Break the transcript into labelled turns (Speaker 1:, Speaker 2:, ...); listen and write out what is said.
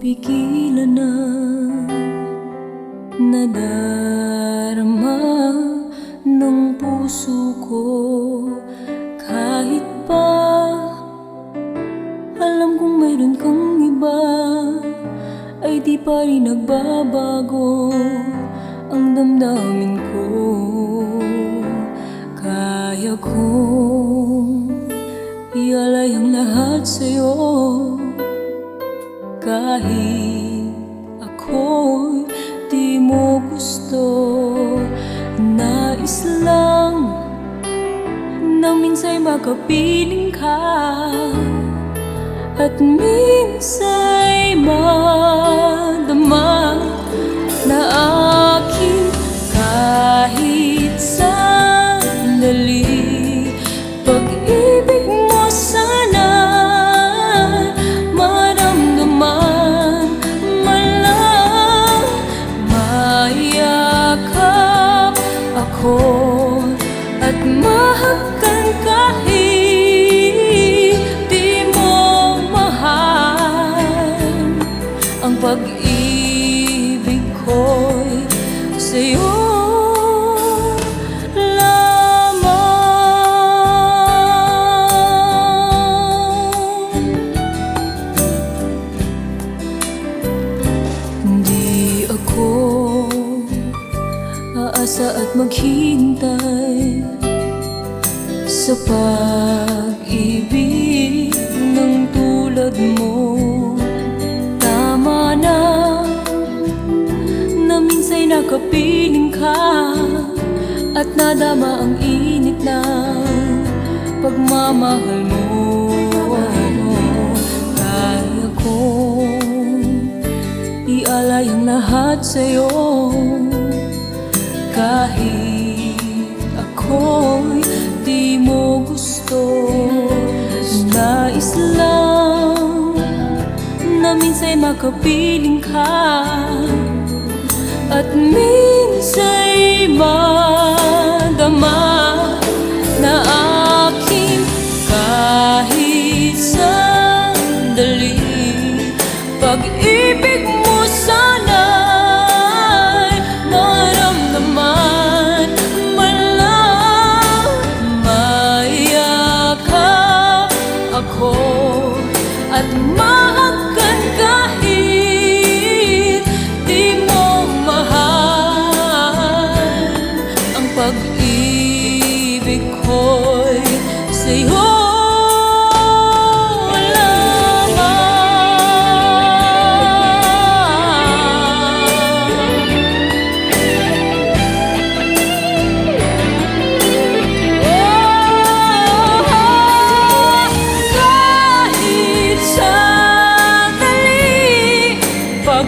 Speaker 1: mapigilan na nadarama ng puso ko. Kahit pa alam kong mayroon kang iba, ay di pa rin nagbabago ang damdamin ko. Kaya kong ialay ang lahat sa'yo, kahit ako'y di mo gusto. Nais lang na minsa'y makapiling ka, at minsa'y madama na aking kahit sandali. Pag-ibig mo sana'y maramdaman man lang, mayakap ako at mahakan kahit di mo mahal. Ang pag-ibig ko'y sa'yo lamang. Di ako aasa at maghintay sa pag-ibig ng tulad mo. Tama na minsa'y nakapiling ka at nadama ang init ng pagmamahal mo. Kaya kong ialay ang lahat sa'yo, kahit ako'y di mo gusto. Nais lang na minsa'y makapiling ka, at minsa'y madama na aking kahit sandali. Pag-ibig mo sana'y maramdaman man lang, mayakap ako at mahakan kahit di mo mahal. Ang pag-ibig ko'y sa'yo pag